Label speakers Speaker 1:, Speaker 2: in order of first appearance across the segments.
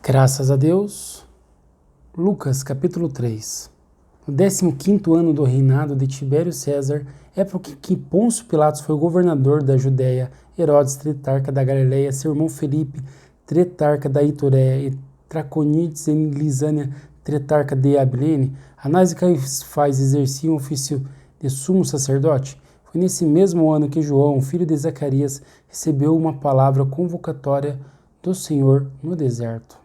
Speaker 1: Graças a Deus. Lucas capítulo 3. No 15º ano do reinado de Tibério César, época que Pôncio Pilatos foi governador da Judéia, Herodes, tetrarca da Galileia, seu irmão Felipe, tetrarca da Itureia, e Traconites em Lisânia, tetrarca de Abilene, Anás e Caifás exerciam o ofício de sumo sacerdote. Foi nesse mesmo ano que João, filho de Zacarias, recebeu uma palavra convocatória do Senhor no deserto.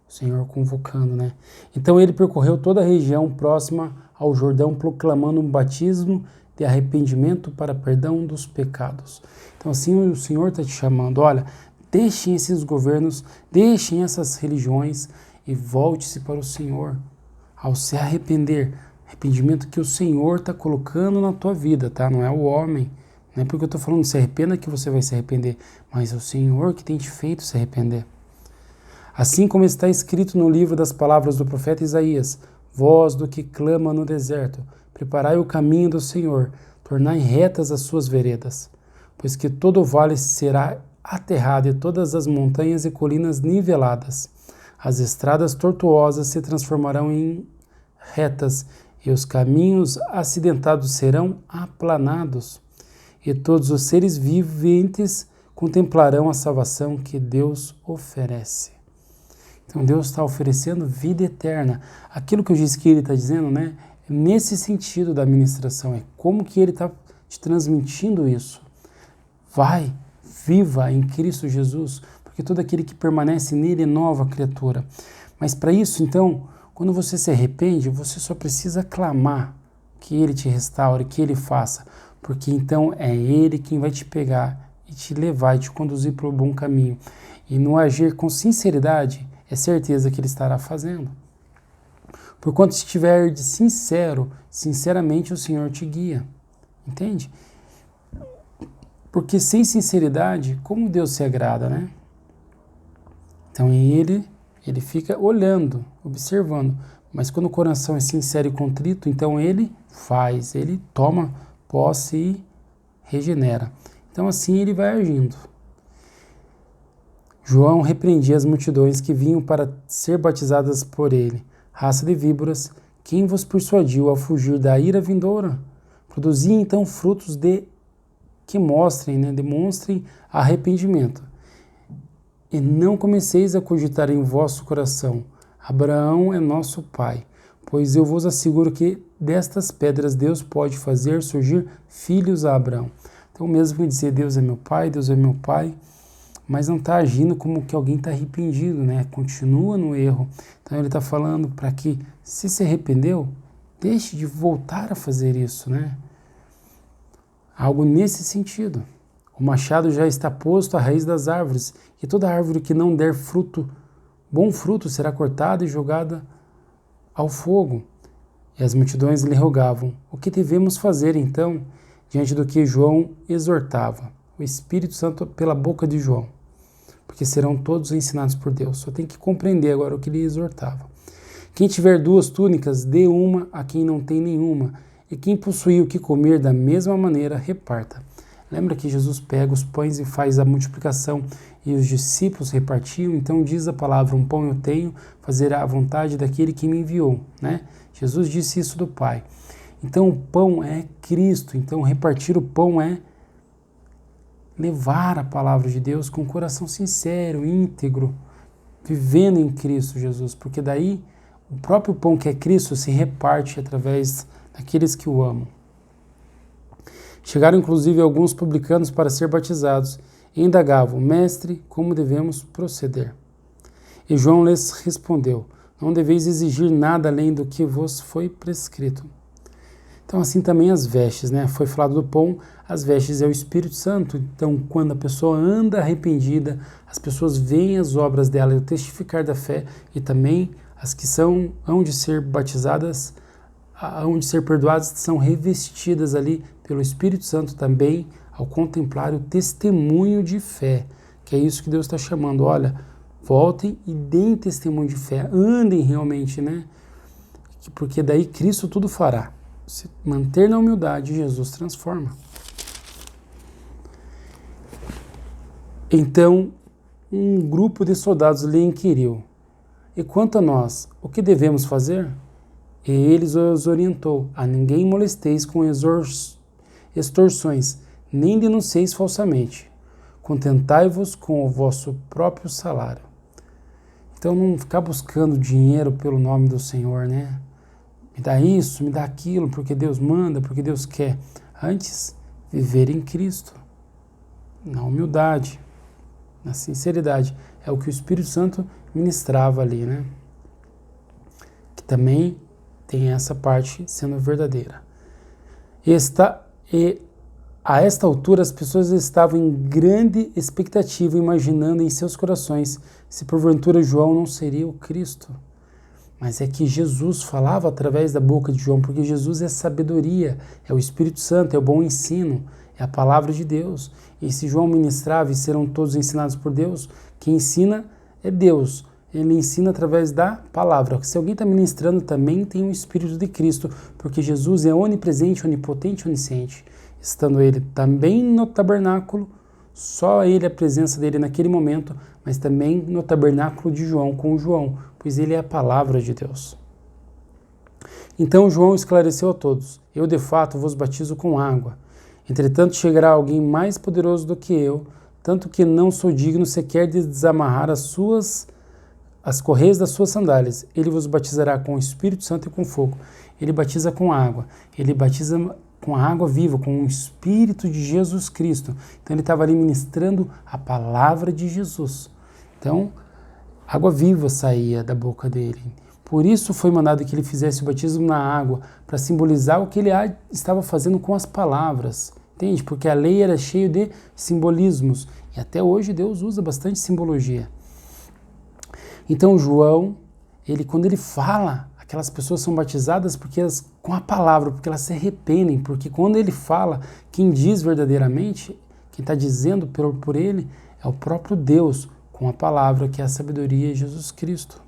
Speaker 1: O Senhor convocando, né? Então ele percorreu toda a região próxima ao Jordão, proclamando um batismo de arrependimento para perdão dos pecados. Então assim o Senhor está te chamando, olha, deixem esses governos, deixem essas religiões e volte-se para o Senhor. Ao se arrepender, arrependimento que o Senhor está colocando na tua vida, tá? Não é o homem, não é porque eu estou falando se arrependa que você vai se arrepender, mas é o Senhor que tem te feito se arrepender. Assim como está escrito no livro das palavras do profeta Isaías, voz do que clama no deserto, preparai o caminho do Senhor, tornai retas as suas veredas, pois que todo o vale será aterrado e todas as montanhas e colinas niveladas. As estradas tortuosas se transformarão em retas e os caminhos acidentados serão aplanados, e todos os seres viventes contemplarão a salvação que Deus oferece. Então Deus está oferecendo vida eterna. Aquilo que eu disse que Ele está dizendo, né? É nesse sentido da ministração, é como que Ele está te transmitindo isso. Vai, viva em Cristo Jesus, porque todo aquele que permanece nele é nova criatura. Mas para isso, então, quando você se arrepende, você só precisa clamar que Ele te restaure, que Ele faça, porque então é Ele quem vai te pegar e te levar e te conduzir para o bom caminho. E no agir com sinceridade, é certeza que Ele estará fazendo. Porquanto estiver de sincero, sinceramente o Senhor te guia. Entende? Porque sem sinceridade, como Deus se agrada, né? Então Ele fica olhando, observando. Mas quando o coração é sincero e contrito, então Ele faz, Ele toma posse e regenera. Então assim Ele vai agindo. João repreendia as multidões que vinham para ser batizadas por ele. Raça de víboras, quem vos persuadiu a fugir da ira vindoura? Produzi então frutos que demonstrem arrependimento. E não comeceis a cogitar em vosso coração, Abraão é nosso pai, pois eu vos asseguro que destas pedras Deus pode fazer surgir filhos a Abraão. Então mesmo que dizer Deus é meu pai, mas não está agindo como que alguém está arrependido, né? Continua no erro. Então ele está falando para que, se arrependeu, deixe de voltar a fazer isso, né? Algo nesse sentido. O machado já está posto à raiz das árvores, e toda árvore que não der bom fruto, será cortada e jogada ao fogo. E as multidões lhe rogavam: o que devemos fazer então, diante do que João exortava? O Espírito Santo pela boca de João, porque serão todos ensinados por Deus. Só tem que compreender agora o que ele exortava. Quem tiver 2 túnicas, dê uma a quem não tem nenhuma, e quem possuir o que comer da mesma maneira, reparta. Lembra que Jesus pega os pães e faz a multiplicação, e os discípulos repartiam? Então diz a palavra, um pão eu tenho, fazer a vontade daquele que me enviou, né? Jesus disse isso do Pai. Então o pão é Cristo, então repartir o pão é levar a palavra de Deus com um coração sincero, íntegro, vivendo em Cristo Jesus, porque daí o próprio pão que é Cristo se reparte através daqueles que o amam. Chegaram inclusive alguns publicanos para ser batizados e indagavam: Mestre, como devemos proceder? E João lhes respondeu: não deveis exigir nada além do que vos foi prescrito. Então assim também as vestes, né? Foi falado do pão, as vestes é o Espírito Santo. Então quando a pessoa anda arrependida, as pessoas veem as obras dela e o testificar da fé, e também as que hão de ser batizadas, hão de ser perdoadas, são revestidas ali pelo Espírito Santo também, ao contemplar o testemunho de fé, que é isso que Deus está chamando. Olha, voltem e deem testemunho de fé, andem realmente, né? Porque daí Cristo tudo fará. Se manter na humildade, Jesus transforma. Então, um grupo de soldados lhe inquiriu: E quanto a nós, o que devemos fazer? E ele os orientou: a ninguém molesteis com extorsões, nem denuncieis falsamente. Contentai-vos com o vosso próprio salário. Então não ficar buscando dinheiro pelo nome do Senhor, né? Me dá isso, me dá aquilo, porque Deus manda, porque Deus quer. Antes, viver em Cristo, na humildade, na sinceridade. É o que o Espírito Santo ministrava ali, né? Que também tem essa parte sendo verdadeira. A esta altura, as pessoas estavam em grande expectativa, imaginando em seus corações se porventura João não seria o Cristo. Mas é que Jesus falava através da boca de João, porque Jesus é sabedoria, é o Espírito Santo, é o bom ensino, é a palavra de Deus. E se João ministrava e serão todos ensinados por Deus, quem ensina é Deus. Ele ensina através da palavra. Se alguém está ministrando, também tem o Espírito de Cristo, porque Jesus é onipresente, onipotente, onisciente. Estando ele também no tabernáculo, só ele, a presença dele naquele momento, mas também no tabernáculo de João, com João, pois ele é a palavra de Deus. Então João esclareceu a todos: eu de fato vos batizo com água. Entretanto chegará alguém mais poderoso do que eu, tanto que não sou digno sequer de desamarrar as correias das suas sandálias. Ele vos batizará com o Espírito Santo e com fogo. Ele batiza com água. Ele batiza com a água viva, com o Espírito de Jesus Cristo. Então ele estava ali ministrando a palavra de Jesus. Então, água viva saía da boca dele. Por isso foi mandado que ele fizesse o batismo na água, para simbolizar o que ele estava fazendo com as palavras. Entende? Porque a lei era cheia de simbolismos. E até hoje Deus usa bastante simbologia. Então João, quando ele fala, aquelas pessoas são batizadas com a palavra, porque elas se arrependem, porque quando ele fala, quem diz verdadeiramente, quem está dizendo por ele, é o próprio Deus, com a palavra, que é a sabedoria de Jesus Cristo.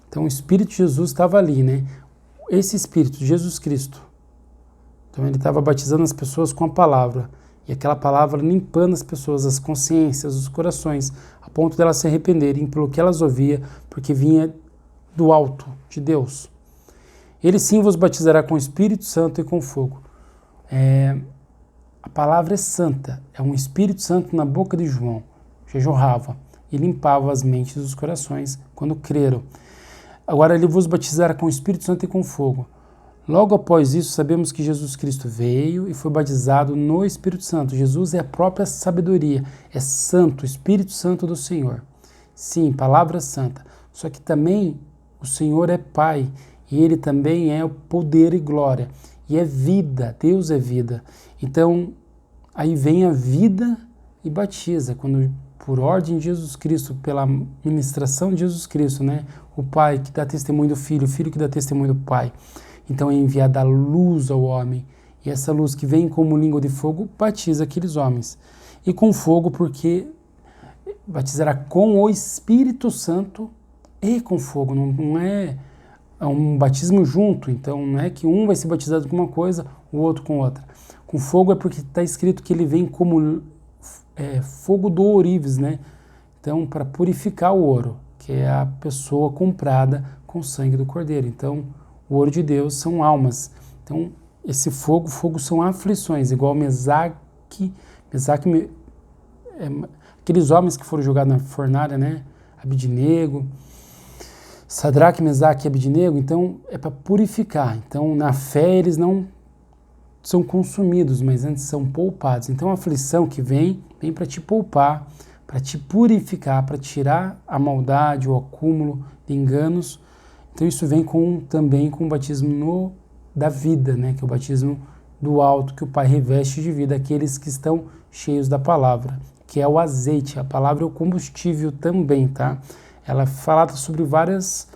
Speaker 1: Então o Espírito de Jesus estava ali, né? Esse Espírito de Jesus Cristo. Então ele estava batizando as pessoas com a palavra, e aquela palavra limpando as pessoas, as consciências, os corações, a ponto delas se arrependerem pelo que elas ouviam, porque vinha do alto, de Deus. Ele sim vos batizará com o Espírito Santo e com fogo. A palavra é santa, é um Espírito Santo na boca de João, que jorrava e limpava as mentes dos corações quando creram. Agora ele vos batizará com o Espírito Santo e com fogo. Logo após isso, sabemos que Jesus Cristo veio e foi batizado no Espírito Santo. Jesus é a própria sabedoria, é santo, o Espírito Santo do Senhor. Sim, palavra santa. Só que também o Senhor é Pai e Ele também é o poder e glória. E é vida, Deus é vida. Então, aí vem a vida e batiza, quando por ordem de Jesus Cristo, pela ministração de Jesus Cristo, né? O Pai que dá testemunho do Filho, o Filho que dá testemunho do Pai. Então é enviada a luz ao homem, e essa luz que vem como língua de fogo batiza aqueles homens. E com fogo, porque batizará com o Espírito Santo e com fogo, não é um batismo junto, então não é que um vai ser batizado com uma coisa, o outro com outra. Com fogo é porque está escrito que ele vem como fogo do ourives, né? Então, para purificar o ouro, que é a pessoa comprada com o sangue do Cordeiro. Então, o ouro de Deus são almas. Então, esse fogo são aflições, igual Mesaque, aqueles homens que foram jogados na fornalha, né? Abednego, Sadraque, Mesaque e Abednego. Então, é para purificar. Então, na fé, eles não são consumidos, mas antes são poupados. Então, a aflição que vem para te poupar, para te purificar, para tirar a maldade, o acúmulo de enganos. Então isso vem também com o batismo da vida, né? Que é o batismo do alto, que o Pai reveste de vida aqueles que estão cheios da palavra, que é o azeite. A palavra é o combustível também, tá? Ela fala sobre várias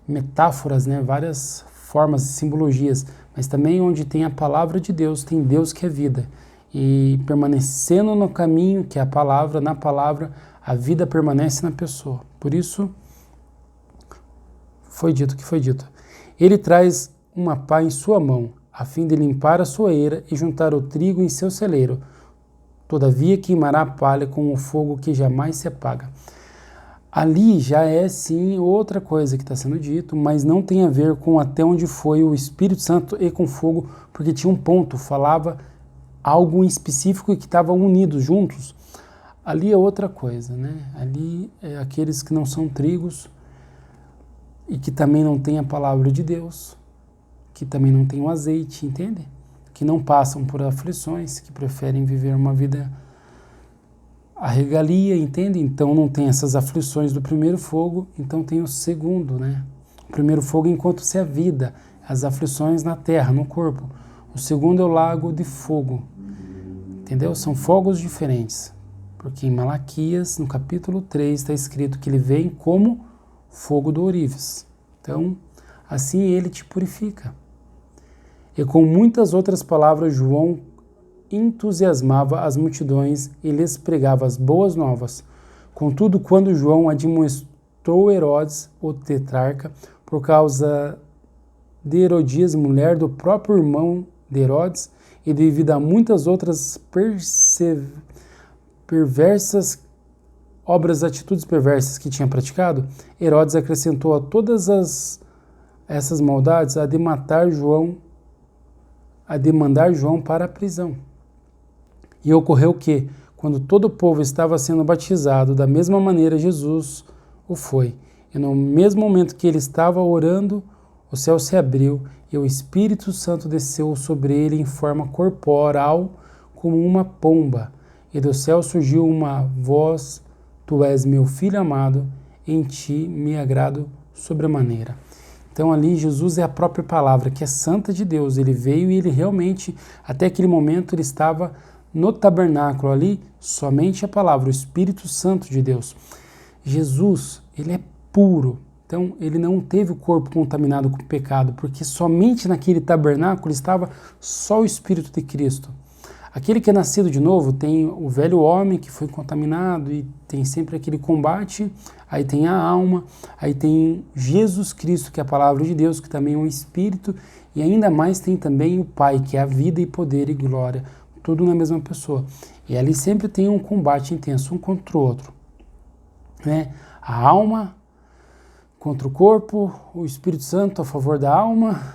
Speaker 1: metáforas, né? Várias formas e simbologias, mas também onde tem a palavra de Deus, tem Deus que é vida. E permanecendo no caminho, que é a palavra, na palavra, a vida permanece na pessoa. Por isso, foi dito o que foi dito. Ele traz uma pá em sua mão, a fim de limpar a sua eira e juntar o trigo em seu celeiro. Todavia queimará a palha com o fogo que jamais se apaga. Ali já é sim outra coisa que está sendo dito, mas não tem a ver com até onde foi o Espírito Santo e com fogo, porque tinha um ponto, falava algo em específico e que estavam unidos juntos. Ali é outra coisa, né? Ali é aqueles que não são trigos e que também não têm a palavra de Deus, que também não têm o azeite, entende? Que não passam por aflições, que preferem viver uma vida a regalia, entende? Então não tem essas aflições do primeiro fogo, então tem o segundo, né? O primeiro fogo encontra-se a vida, as aflições na terra, no corpo. O segundo é o lago de fogo, entendeu? São fogos diferentes, porque em Malaquias, no capítulo 3, está escrito que ele vem como fogo do ourives. Então, assim ele te purifica. E com muitas outras palavras, João entusiasmava as multidões e lhes pregava as boas novas. Contudo, quando João admoestou Herodes, o tetrarca, por causa de Herodias, mulher do próprio irmão de Herodes, e devido a muitas outras perversas obras, atitudes perversas que tinha praticado, Herodes acrescentou a todas essas maldades a demandar João para a prisão. E ocorreu que, quando todo o povo estava sendo batizado, da mesma maneira Jesus o foi. E no mesmo momento que ele estava orando, o céu se abriu e o Espírito Santo desceu sobre ele em forma corporal, como uma pomba. E do céu surgiu uma voz: Tu és meu filho amado, em ti me agrado sobremaneira. Então ali Jesus é a própria palavra, que é santa de Deus. Ele veio e ele realmente, até aquele momento, ele estava no tabernáculo ali, somente a palavra, o Espírito Santo de Deus. Jesus, ele é puro, então ele não teve o corpo contaminado com o pecado, porque somente naquele tabernáculo estava só o Espírito de Cristo. Aquele que é nascido de novo tem o velho homem que foi contaminado e tem sempre aquele combate, aí tem a alma, aí tem Jesus Cristo, que é a palavra de Deus, que também é um Espírito, e ainda mais tem também o Pai, que é a vida e poder e glória, tudo na mesma pessoa. E ali sempre tem um combate intenso, um contra o outro, né? A alma contra o corpo, o Espírito Santo a favor da alma,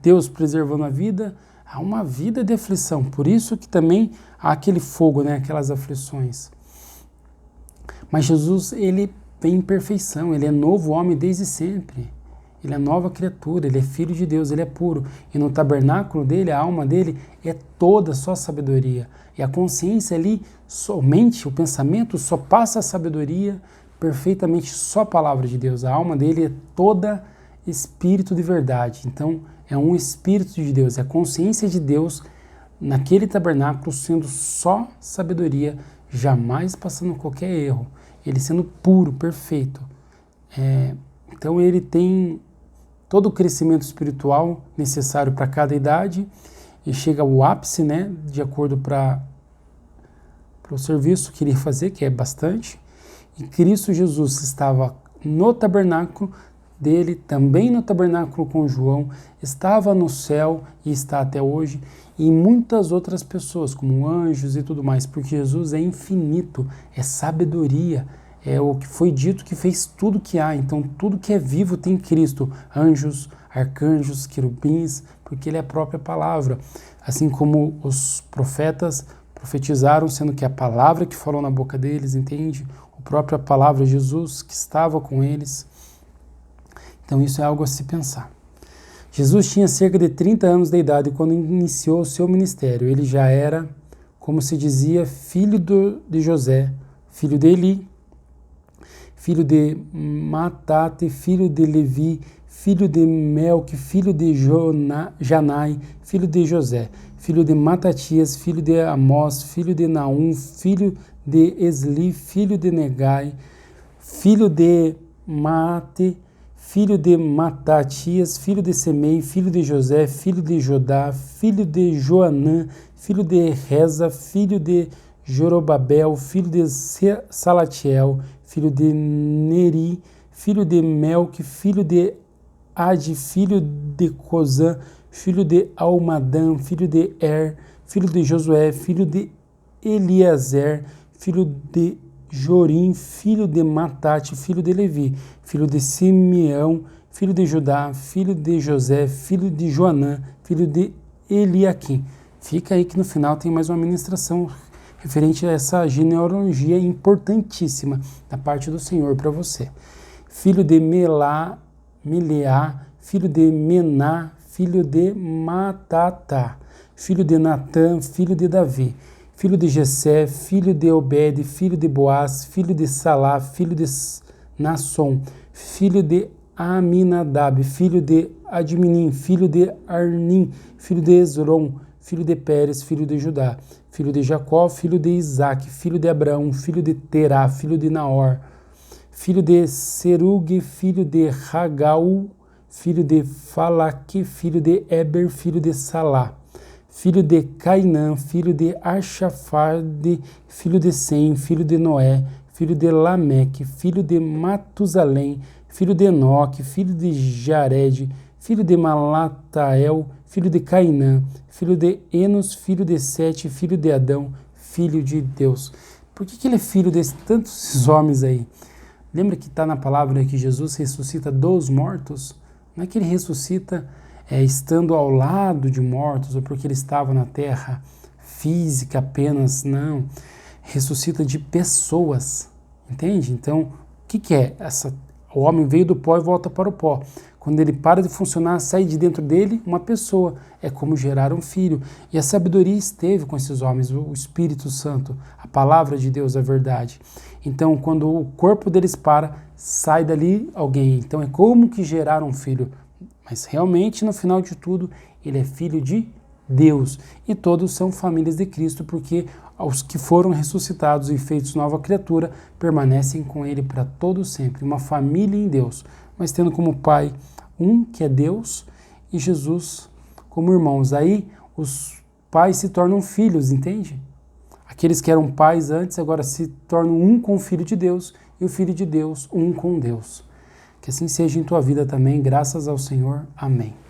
Speaker 1: Deus preservando a vida. Há uma vida de aflição, por isso que também há aquele fogo, né? Aquelas aflições. Mas Jesus, ele vem em perfeição, ele é novo homem desde sempre. Ele é nova criatura, ele é filho de Deus, ele é puro. E no tabernáculo dele, a alma dele é toda só sabedoria. E a consciência ali, somente o pensamento só passa a sabedoria perfeitamente, só a palavra de Deus. A alma dele é toda espírito de verdade. Então, é um espírito de Deus, é a consciência de Deus naquele tabernáculo sendo só sabedoria, jamais passando qualquer erro. Ele sendo puro, perfeito. Então, ele tem todo o crescimento espiritual necessário para cada idade e chega ao ápice, né, de acordo para o serviço que ele ia fazer, que é bastante. E Cristo Jesus estava no tabernáculo dele, também no tabernáculo com João, estava no céu e está até hoje, e muitas outras pessoas, como anjos e tudo mais, porque Jesus é infinito, é sabedoria, é o que foi dito que fez tudo que há. Então tudo que é vivo tem Cristo, anjos, arcanjos, querubins, porque ele é a própria palavra. Assim como os profetas profetizaram, sendo que a palavra que falou na boca deles, entende? A própria palavra Jesus que estava com eles. Então isso é algo a se pensar. Jesus tinha cerca de 30 anos de idade quando iniciou o seu ministério. Ele já era, como se dizia, filho de José, filho de Eli, filho de Matate, filho de Levi, filho de Melque, filho de Janai, filho de José, filho de Matatias, filho de Amós, filho de Naum, filho de Esli, filho de Negai, filho de Mate, filho de Matatias, filho de Semei, filho de José, filho de Jodá, filho de Joanã, filho de Reza, filho de Jorobabel, filho de Salatiel, filho de Neri, filho de Melque, filho de Ade, filho de Cozã, filho de Almadã, filho de filho de Josué, filho de Eliezer, filho de Jorim, filho de Matate, filho de Levi, filho de Simeão, filho de Judá, filho de José, filho de Joanã, filho de Eliaquim. Fica aí que no final tem mais uma ministração referente a essa genealogia importantíssima da parte do Senhor para você. Filho de Meleá, filho de Mená, filho de Matatá, filho de Natã, filho de Davi, filho de Jessé, filho de Obed, filho de Boaz, filho de Salá, filho de Nasson, filho de Aminadab, filho de Adminim, filho de Arnim, filho de Esrom, filho de Pérez, filho de Judá, filho de Jacó, filho de Isaac, filho de Abraão, filho de Terá, filho de Naor, filho de Serug, filho de Ragal, filho de Falaque, filho de Eber, filho de Salá, filho de Cainã, filho de Arxafade, filho de Sem, filho de Noé, filho de Lameque, filho de Matusalém, filho de Enoque, filho de Jared, filho de Malatael, filho de Cainã, filho de Enos, filho de Sete, filho de Adão, filho de Deus. Por que ele é filho de tantos homens aí? Lembra que está na palavra que Jesus ressuscita dos mortos? Não é que ele ressuscita estando ao lado de mortos, ou porque ele estava na terra física apenas, não. Ressuscita de pessoas, entende? Então, o que é? O homem veio do pó e volta para o pó. Quando ele para de funcionar, sai de dentro dele uma pessoa. É como gerar um filho. E a sabedoria esteve com esses homens, o Espírito Santo, a palavra de Deus, a verdade. Então, quando o corpo deles para, sai dali alguém. Então, é como que gerar um filho. Mas realmente, no final de tudo, ele é filho de Deus. E todos são famílias de Cristo, porque os que foram ressuscitados e feitos nova criatura permanecem com ele para todo sempre. Uma família em Deus, mas tendo como pai um que é Deus e Jesus como irmãos. Aí os pais se tornam filhos, entende? Aqueles que eram pais antes agora se tornam um com o Filho de Deus e o Filho de Deus um com Deus. Que assim seja em tua vida também, graças ao Senhor. Amém.